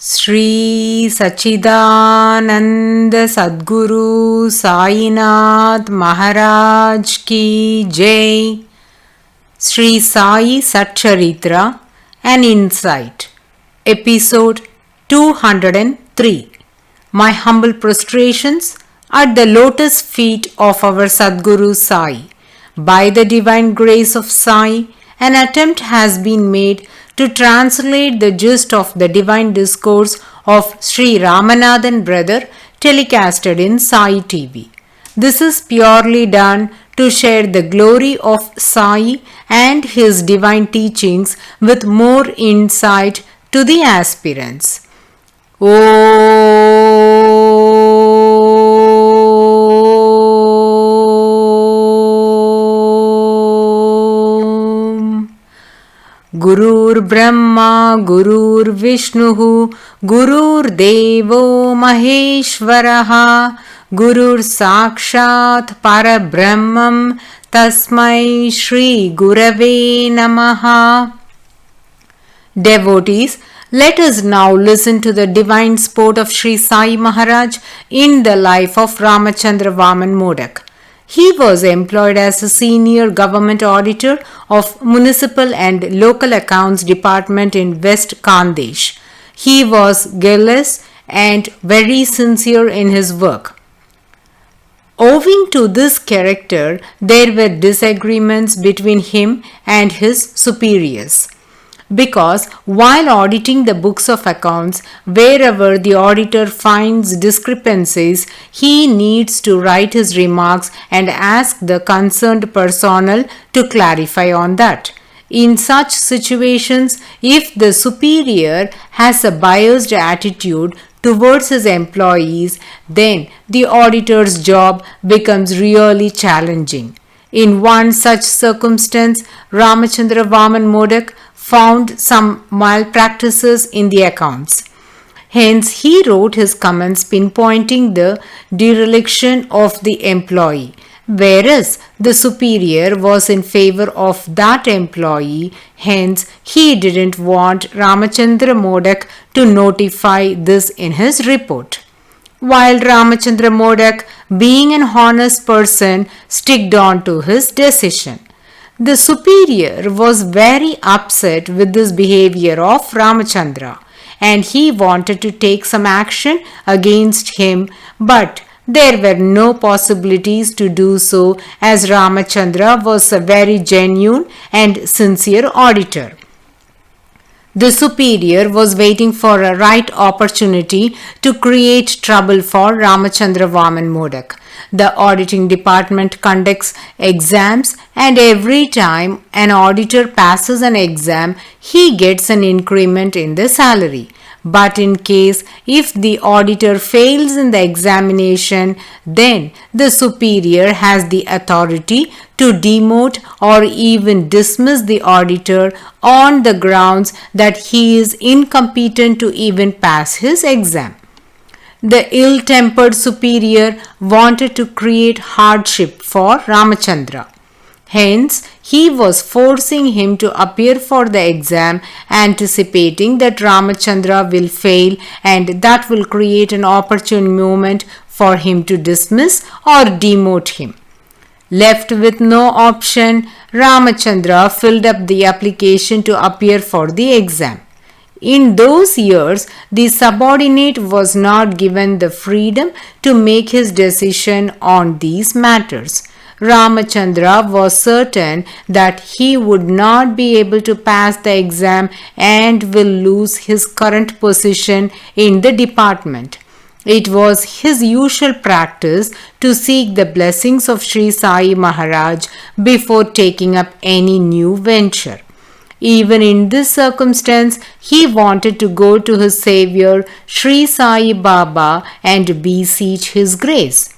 Sri Sachidananda Sadguru Sainath Maharaj Ki Jai. Sri Sai SATCHARITRA, an insight. Episode 203. My humble prostrations at the lotus feet of our Sadguru Sai. By the divine grace of Sai, an attempt has been made to translate the gist of the divine discourse of Sri Ramanathan brother telecasted in Sai TV. This is purely done to share the glory of Sai and his divine teachings with more insight to the aspirants. Gurur Brahma, Gurur Vishnu, Gurur Devo Maheshwaraha, Gurur Sakshat Parabrahmam, Tasmai Shri Gurave Namaha. Devotees, let us now listen to the divine sport of Sri Sai Maharaj in the life of Ramachandra Vaman Modak. He was employed as a senior government auditor of Municipal and Local Accounts Department in West Khandesh. He was guileless and very sincere in his work. Owing to this character, there were disagreements between him and his superiors. Because while auditing the books of accounts, wherever the auditor finds discrepancies, he needs to write his remarks and ask the concerned personnel to clarify on that. In such situations, if the superior has a biased attitude towards his employees, then the auditor's job becomes really challenging. In one such circumstance, Ramachandra Vaman Modak found some malpractices in the accounts. Hence, he wrote his comments pinpointing the dereliction of the employee, whereas the superior was in favor of that employee. Hence, he didn't want Ramachandra Modak to notify this in his report. While Ramachandra Modak, being an honest person, sticked on to his decision. The superior was very upset with this behavior of Ramachandra and he wanted to take some action against him, but there were no possibilities to do so as Ramachandra was a very genuine and sincere auditor. The superior was waiting for a right opportunity to create trouble for Ramachandra Vaman Modak. The auditing department conducts exams and every time an auditor passes an exam, he gets an increment in the salary. But in case if the auditor fails in the examination, then the superior has the authority to demote or even dismiss the auditor on the grounds that he is incompetent to even pass his exam. The ill-tempered superior wanted to create hardship for Ramachandra. Hence, he was forcing him to appear for the exam, anticipating that Ramachandra will fail and that will create an opportune moment for him to dismiss or demote him. Left with no option, Ramachandra filled up the application to appear for the exam. In those years, the subordinate was not given the freedom to make his decision on these matters. Ramachandra was certain that he would not be able to pass the exam and will lose his current position in the department. It was his usual practice to seek the blessings of Sri Sai Maharaj before taking up any new venture. Even in this circumstance, he wanted to go to his Savior Sri Sai Baba and beseech his grace.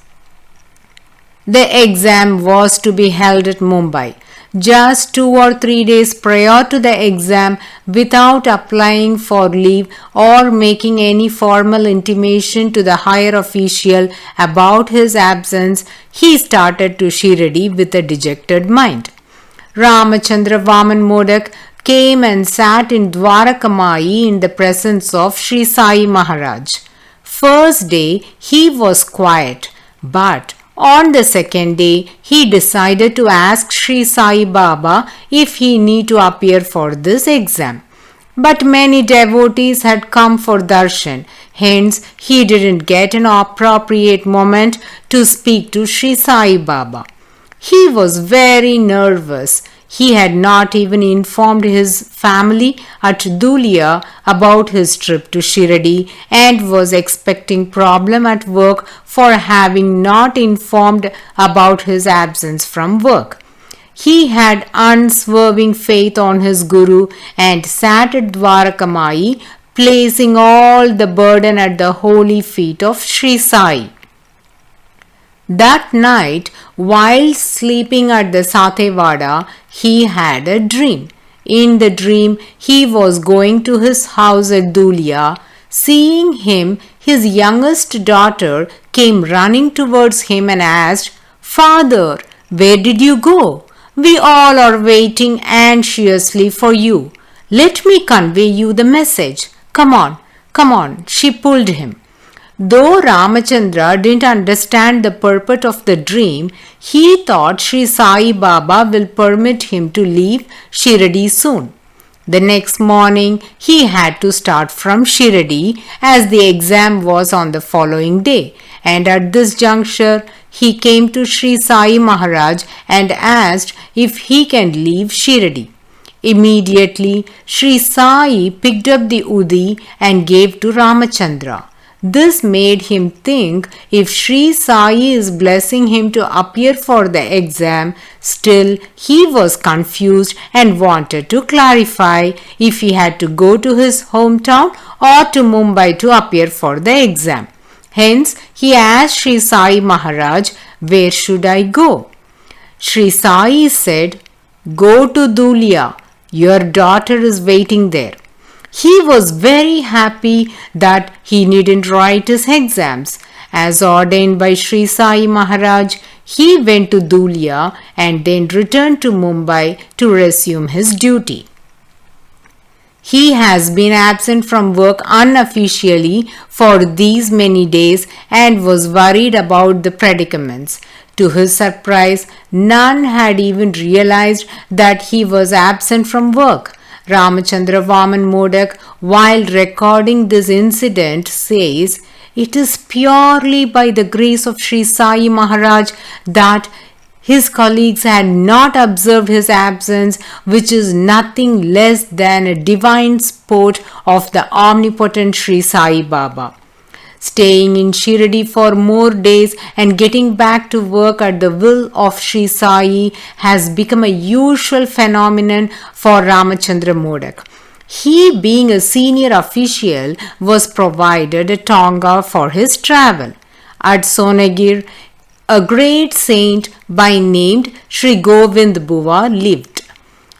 The exam was to be held at Mumbai. Just 2 or 3 days prior to the exam, without applying for leave or making any formal intimation to the higher official about his absence, he started to Shirdi with a dejected mind. Ramachandra Vaman Modak came and sat in Dwarakamai in the presence of Sri Sai Maharaj. First day he was quiet, but on the second day he decided to ask Sri Sai Baba if he need to appear for this exam. But many devotees had come for darshan, hence he didn't get an appropriate moment to speak to Sri Sai Baba. He was very nervous. He had not even informed his family at Dhulia about his trip to Shirdi and was expecting problem at work for having not informed about his absence from work. He had unswerving faith on his Guru and sat at Dwarakamai, placing all the burden at the holy feet of Sri Sai. That night, while sleeping at the Satevada, he had a dream. In the dream, he was going to his house at Dhulia. Seeing him, his youngest daughter came running towards him and asked, "Father, where did you go? We all are waiting anxiously for you. Let me convey you the message. Come on, she pulled him. Though Ramachandra didn't understand the purport of the dream, he thought Sri Sai Baba will permit him to leave Shirdi soon. The next morning, he had to start from Shirdi as the exam was on the following day, and at this juncture, he came to Sri Sai Maharaj and asked if he can leave Shirdi. Immediately, Sri Sai picked up the Udi and gave to Ramachandra. This made him think if Sri Sai is blessing him to appear for the exam, still he was confused and wanted to clarify if he had to go to his hometown or to Mumbai to appear for the exam. Hence, he asked Sri Sai Maharaj, "Where should I go?" Sri Sai said, "Go to Dhulia. Your daughter is waiting there." He was very happy that he needn't write his exams. As ordained by Sri Sai Maharaj, he went to Dhulia and then returned to Mumbai to resume his duty. He has been absent from work unofficially for these many days and was worried about the predicaments. To his surprise, none had even realized that he was absent from work. Ramachandra Vaman Modak, while recording this incident, says, "It is purely by the grace of Sri Sai Maharaj that his colleagues had not observed his absence, which is nothing less than a divine sport of the omnipotent Sri Sai Baba." Staying in Shirdi for more days and getting back to work at the will of Sri Sai has become a usual phenomenon for Ramachandra Modak. He, being a senior official, was provided a tonga for his travel. At Sonagir, a great saint by named Sri Govind Buva lived.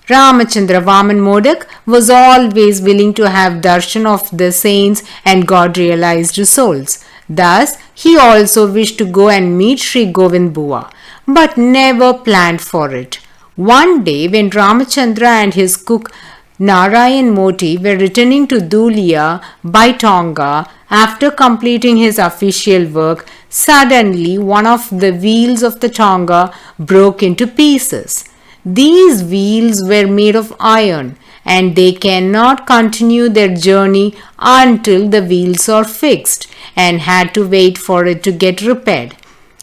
Ramachandra Vaman Modak was always willing to have darshan of the saints and God-realized souls. Thus, he also wished to go and meet Sri Govind Buva, but never planned for it. One day, when Ramachandra and his cook Narayan Moti were returning to Dhulia by tonga after completing his official work, suddenly one of the wheels of the tonga broke into pieces. These wheels were made of iron and they cannot continue their journey until the wheels are fixed and had to wait for it to get repaired.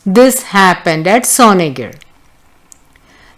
This happened at Sonagir.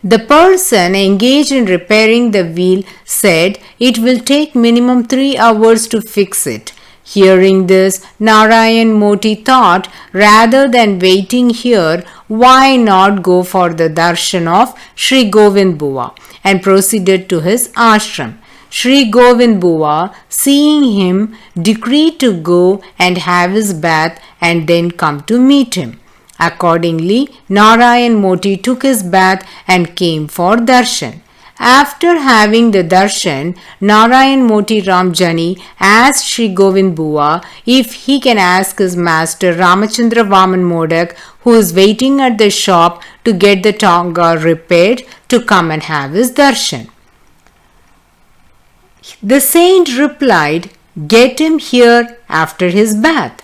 The person engaged in repairing the wheel said it will take minimum 3 hours to fix it. Hearing this, Narayan Moti thought, rather than waiting here, why not go for the darshan of Sri Govind Buva, and proceeded to his ashram. Sri Govind Buva, seeing him, decreed to go and have his bath and then come to meet him. Accordingly, Narayan Moti took his bath and came for darshan. After having the darshan, Narayan Moti Ramjani asked Sri Govind Buva if he can ask his master Ramachandra Vaman Modak, who is waiting at the shop to get the tonga repaired, to come and have his darshan. The saint replied, "Get him here after his bath."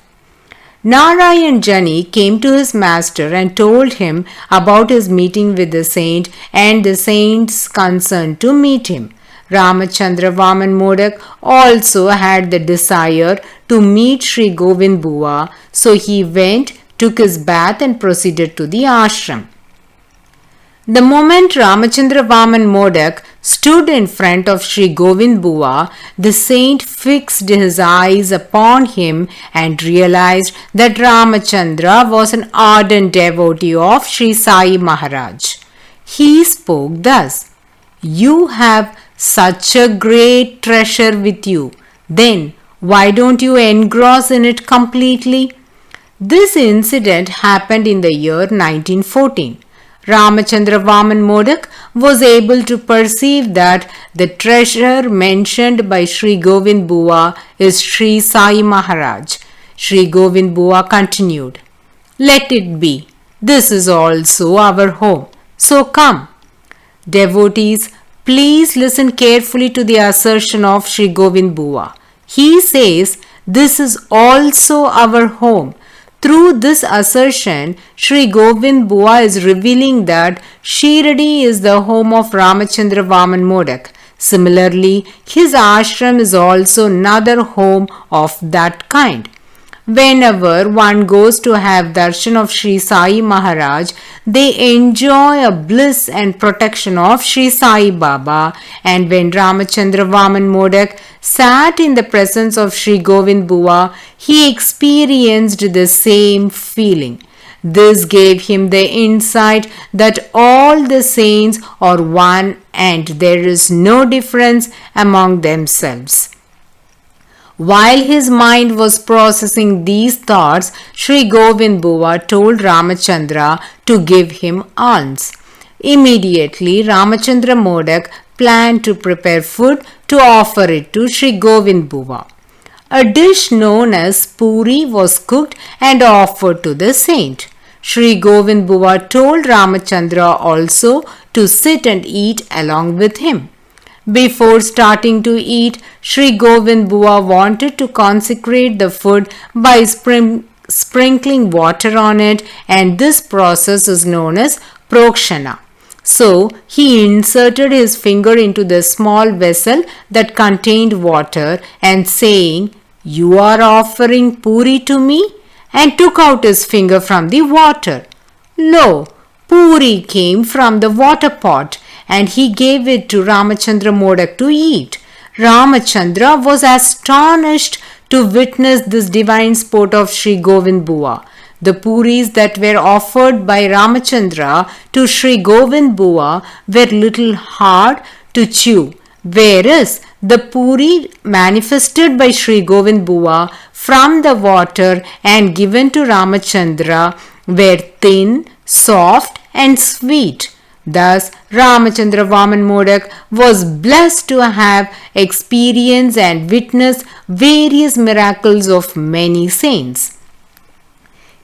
Narayan Jani came to his master and told him about his meeting with the saint and the saint's concern to meet him. Ramachandra Vaman Modak also had the desire to meet Sri Govind Bua, so he went, took his bath and proceeded to the ashram. The moment Ramachandra Vaman Modak stood in front of Sri Govind Bua, the saint fixed his eyes upon him and realized that Ramachandra was an ardent devotee of Sri Sai Maharaj. He spoke thus, "You have such a great treasure with you. Then why don't you engross in it completely?" This incident happened in the year 1914. Ramachandra Vaman Modak was able to perceive that the treasure mentioned by Sri Govind Bua is Sri Sai Maharaj. Sri Govind Bua continued, "Let it be. This is also our home. So come." Devotees, please listen carefully to the assertion of Sri Govind Bua. He says, "This is also our home." Through this assertion, Sri Govind Bua is revealing that Shirdi is the home of Ramachandra Vaman Modak. Similarly, his ashram is also another home of that kind. Whenever one goes to have darshan of Sri Sai Maharaj, they enjoy a bliss and protection of Sri Sai Baba. And when Ramachandra Vaman Modak sat in the presence of Sri Govind Bua, he experienced the same feeling. This gave him the insight that all the saints are one and there is no difference among themselves. While his mind was processing these thoughts, Sri Govind Bua told Ramachandra to give him alms. Immediately, Ramachandra Modak planned to prepare food to offer it to Sri Govind Bua. A dish known as puri was cooked and offered to the saint. Sri Govind Bua told Ramachandra also to sit and eat along with him. Before starting to eat, Sri Govind Bua wanted to consecrate the food by sprinkling water on it, and this process is known as prokshana. So, he inserted his finger into the small vessel that contained water and saying, "You are offering puri to me?" and took out his finger from the water. Lo, puri came from the water pot and he gave it to Ramachandra Modak to eat. Ramachandra was astonished to witness this divine sport of Sri Govind Bua. The puris that were offered by Ramachandra to Sri Govind Bua were little hard to chew, whereas the puri manifested by Sri Govind Bua from the water and given to Ramachandra were thin, soft and sweet. Thus, Ramachandra Vaman Modak was blessed to have experienced and witnessed various miracles of many saints.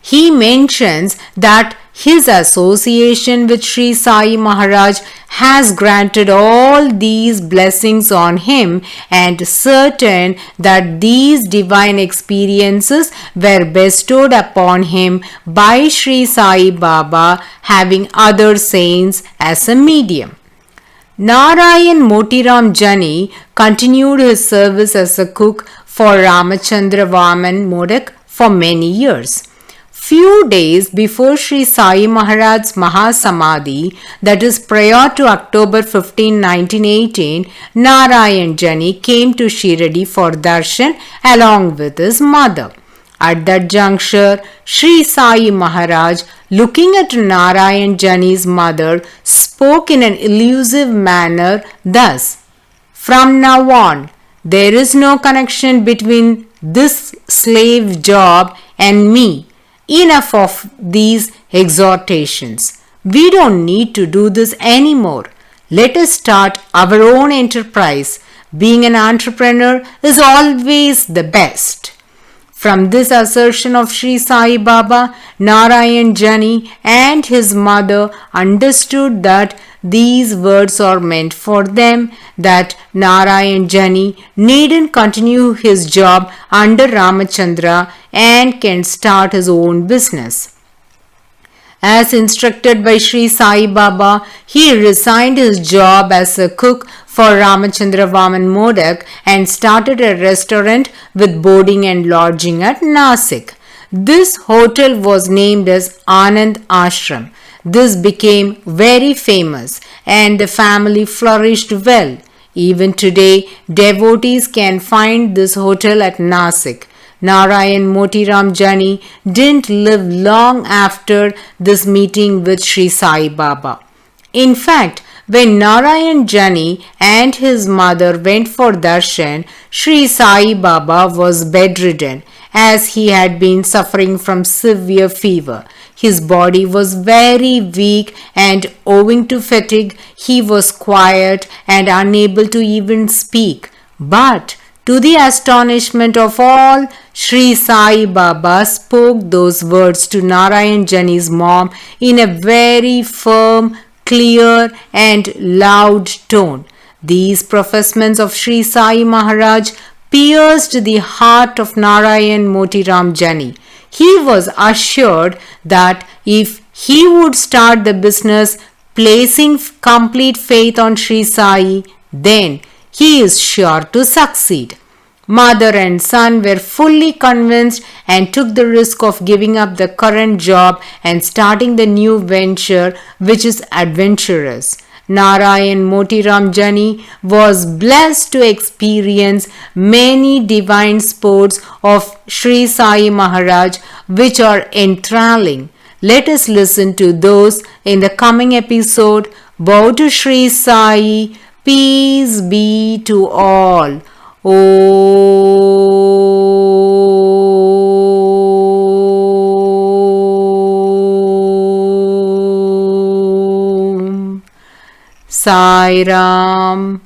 He mentions that his association with Sri Sai Maharaj has granted all these blessings on him and certain that these divine experiences were bestowed upon him by Sri Sai Baba, having other saints as a medium. Narayan Motiram Jani continued his service as a cook for Ramachandra Vaman Modak for many years. Few days before Sri Sai Maharaj's Mahasamadhi, that is prior to October 15, 1918, Narayan Jani came to Shirdi for darshan along with his mother. At that juncture, Sri Sai Maharaj, looking at Narayan Jani's mother, spoke in an elusive manner thus, "From now on, there is no connection between this slave job and me. Enough of these exhortations. We don't need to do this anymore. Let us start our own enterprise. Being an entrepreneur is always the best." From this assertion of Sri Sai Baba, Narayan Jani and his mother understood that these words are meant for them, that Narayan Jani needn't continue his job under Ramachandra and can start his own business. As instructed by Sri Sai Baba, he resigned his job as a cook for Ramachandra Vaman Modak and started a restaurant with boarding and lodging at Nasik. This hotel was named as Anand Ashram. This became very famous and the family flourished well. Even today, devotees can find this hotel at Nasik. Narayan Motiram Jani didn't live long after this meeting with Sri Sai Baba. In fact, when Narayan Jani and his mother went for darshan, Sri Sai Baba was bedridden as he had been suffering from severe fever. His body was very weak and owing to fatigue, he was quiet and unable to even speak. But to the astonishment of all, Sri Sai Baba spoke those words to Narayan Jani's mom in a very firm, clear and loud tone. These professions of Sri Sai Maharaj pierced the heart of Narayan Motiram Jani. He was assured that if he would start the business placing complete faith on Sri Sai, then he is sure to succeed. Mother and son were fully convinced and took the risk of giving up the current job and starting the new venture, which is adventurous. Narayan Motiram Jani was blessed to experience many divine sports of Sri Sai Maharaj, which are enthralling. Let us listen to those in the coming episode. Bow to Sri Sai. Peace be to all. Om Sai Ram.